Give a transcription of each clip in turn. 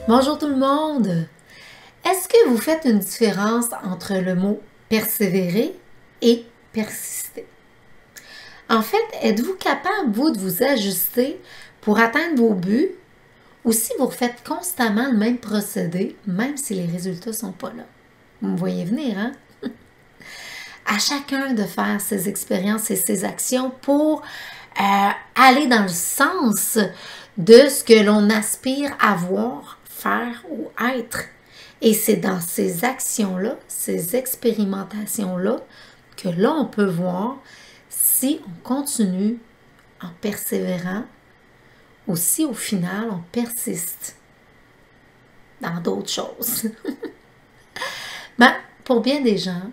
Bonjour tout le monde! Est-ce que vous faites une différence entre le mot persévérer et persister? En fait, êtes-vous capable, vous, de vous ajuster pour atteindre vos buts ou si vous refaites constamment le même procédé, même si les résultats ne sont pas là? Vous me voyez venir, hein? À chacun de faire ses expériences et ses actions pour aller dans le sens de ce que l'on aspire à voir, faire ou être. Et c'est dans ces actions-là, ces expérimentations-là, que là, on peut voir si on continue en persévérant ou si au final, on persiste dans d'autres choses. Ben, pour bien des gens,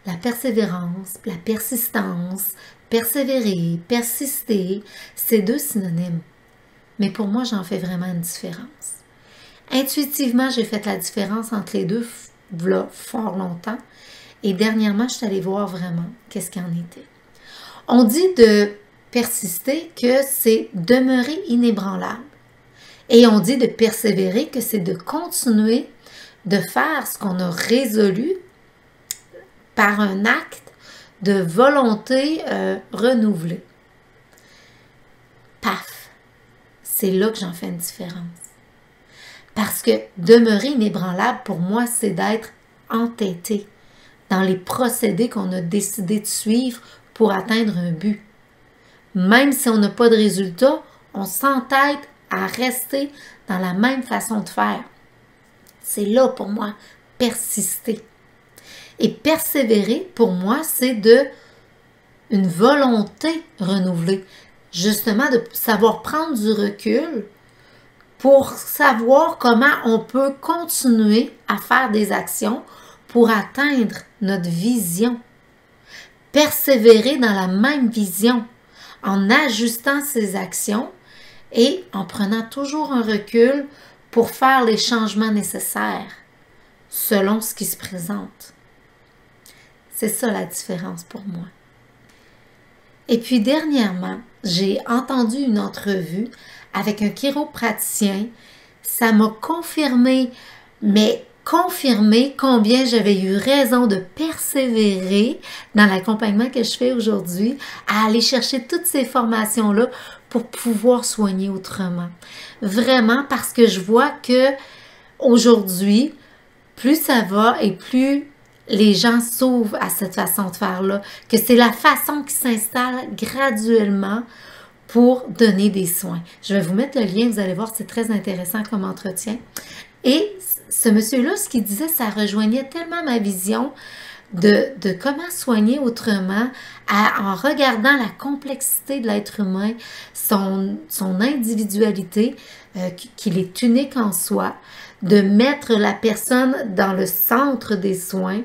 la persévérance, la persistance, persévérer, persister, c'est deux synonymes. Mais pour moi, j'en fais vraiment une différence. Intuitivement, j'ai fait la différence entre les deux là, fort longtemps. Et dernièrement, je suis allée voir vraiment qu'est-ce qu'il en était. On dit de persister que c'est demeurer inébranlable. Et on dit de persévérer que c'est de continuer de faire ce qu'on a résolu par un acte de volonté renouvelée. Paf! C'est là que j'en fais une différence. Parce que demeurer inébranlable, pour moi, c'est d'être entêté dans les procédés qu'on a décidé de suivre pour atteindre un but. Même si on n'a pas de résultat, on s'entête à rester dans la même façon de faire. C'est là, pour moi, persister. Et persévérer, pour moi, c'est une volonté renouvelée. Justement, de savoir prendre du recul pour savoir comment on peut continuer à faire des actions pour atteindre notre vision. Persévérer dans la même vision, en ajustant ses actions et en prenant toujours un recul pour faire les changements nécessaires selon ce qui se présente. C'est ça la différence pour moi. Et puis dernièrement, j'ai entendu une entrevue avec un chiropraticien. Ça m'a confirmé, mais confirmé combien j'avais eu raison de persévérer dans l'accompagnement que je fais aujourd'hui, à aller chercher toutes ces formations-là pour pouvoir soigner autrement. Vraiment parce que je vois que aujourd'hui, plus ça va et plus les gens s'ouvrent à cette façon de faire-là, que c'est la façon qui s'installe graduellement pour donner des soins. Je vais vous mettre le lien, vous allez voir, c'est très intéressant comme entretien. Et ce monsieur-là, ce qu'il disait, ça rejoignait tellement ma vision de comment soigner autrement en regardant la complexité de l'être humain, son individualité, qu'il est unique en soi, de mettre la personne dans le centre des soins,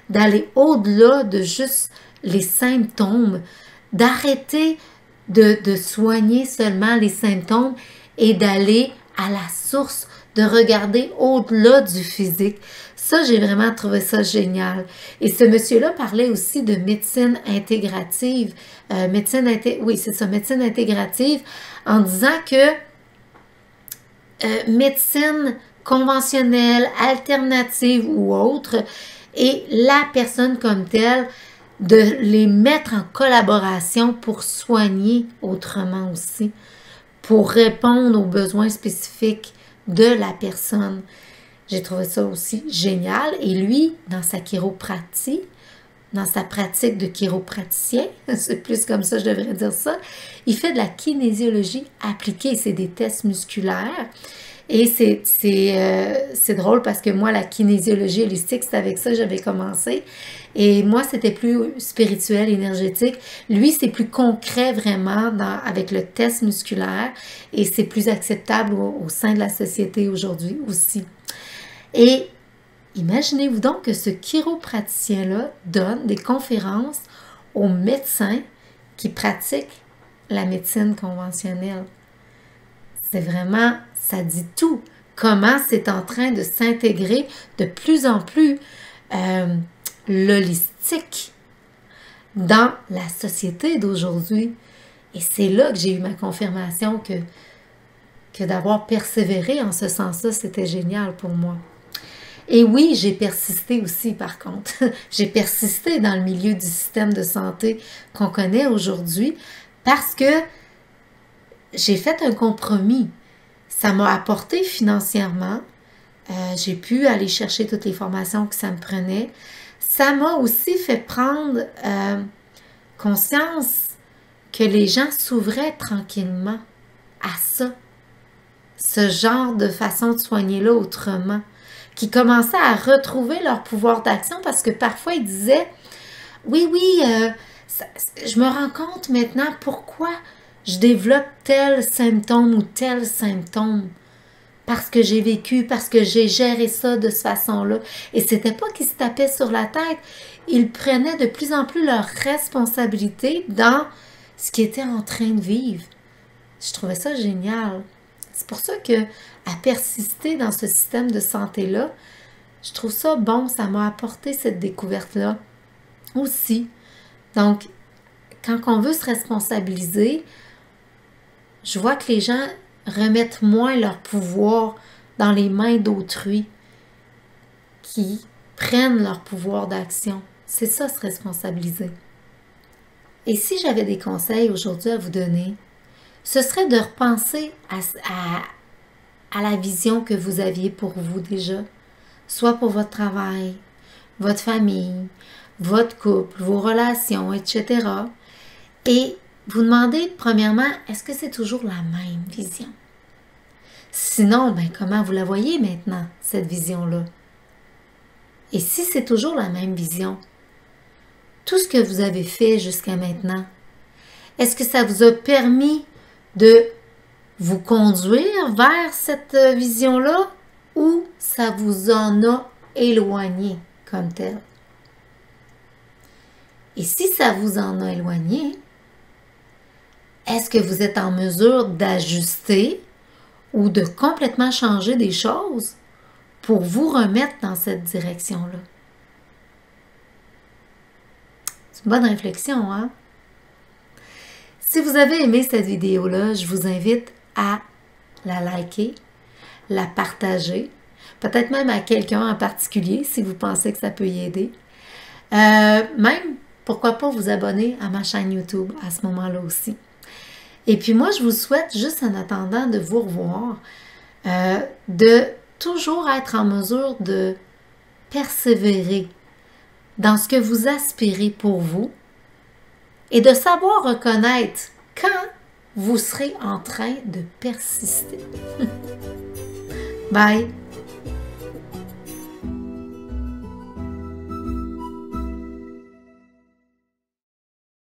d'aller au-delà de juste les symptômes, d'arrêter de soigner seulement les symptômes et d'aller à la source, de regarder au-delà du physique. Ça, j'ai vraiment trouvé ça génial. Et ce monsieur-là parlait aussi de médecine intégrative, médecine intégrative, en disant que médecine conventionnelle, alternative ou autre, et la personne comme telle, de les mettre en collaboration pour soigner autrement aussi, pour répondre aux besoins spécifiques de la personne. J'ai trouvé ça aussi génial. Et lui, dans sa chiropratie, dans sa pratique de chiropraticien, c'est plus comme ça, je devrais dire ça, il fait de la kinésiologie appliquée. C'est des tests musculaires. Et c'est drôle parce que moi, la kinésiologie holistique, c'est avec ça que j'avais commencé. Et moi, c'était plus spirituel, énergétique. Lui, c'est plus concret vraiment avec le test musculaire et c'est plus acceptable au sein de la société aujourd'hui aussi. Et imaginez-vous donc que ce chiropraticien-là donne des conférences aux médecins qui pratiquent la médecine conventionnelle. C'est vraiment, ça dit tout. Comment c'est en train de s'intégrer de plus en plus l'holistique dans la société d'aujourd'hui. Et c'est là que j'ai eu ma confirmation que d'avoir persévéré en ce sens-là, c'était génial pour moi. Et oui, j'ai persisté aussi, par contre. J'ai persisté dans le milieu du système de santé qu'on connaît aujourd'hui parce que j'ai fait un compromis. Ça m'a apporté financièrement. J'ai pu aller chercher toutes les formations que ça me prenait. Ça m'a aussi fait prendre conscience que les gens s'ouvraient tranquillement à ça. Ce genre de façon de soigner-là autrement, qui commençaient à retrouver leur pouvoir d'action parce que parfois ils disaient « Oui, je me rends compte maintenant pourquoi je développe tel symptôme ou tel symptôme. Parce que j'ai vécu, parce que j'ai géré ça de cette façon-là. » Et c'était pas qu'ils se tapaient sur la tête. Ils prenaient de plus en plus leur responsabilité dans ce qu'ils étaient en train de vivre. Je trouvais ça génial. C'est pour ça que à persister dans ce système de santé-là, je trouve ça bon, ça m'a apporté cette découverte-là aussi. Donc, quand on veut se responsabiliser, je vois que les gens remettent moins leur pouvoir dans les mains d'autrui qui prennent leur pouvoir d'action. C'est ça, se responsabiliser. Et si j'avais des conseils aujourd'hui à vous donner, ce serait de repenser à la vision que vous aviez pour vous déjà, soit pour votre travail, votre famille, votre couple, vos relations, etc. Et vous demandez, premièrement, est-ce que c'est toujours la même vision? Sinon, ben, comment vous la voyez maintenant, cette vision-là? Et si c'est toujours la même vision, tout ce que vous avez fait jusqu'à maintenant, est-ce que ça vous a permis de vous conduire vers cette vision-là ou ça vous en a éloigné comme tel? Et si ça vous en a éloigné, est-ce que vous êtes en mesure d'ajuster ou de complètement changer des choses pour vous remettre dans cette direction-là? C'est une bonne réflexion, hein? Si vous avez aimé cette vidéo-là, je vous invite à la liker, la partager, peut-être même à quelqu'un en particulier si vous pensez que ça peut y aider. Même, pourquoi pas vous abonner à ma chaîne YouTube à ce moment-là aussi. Et puis moi, je vous souhaite, juste en attendant de vous revoir, de toujours être en mesure de persévérer dans ce que vous aspirez pour vous et de savoir reconnaître quand vous serez en train de persister. Bye!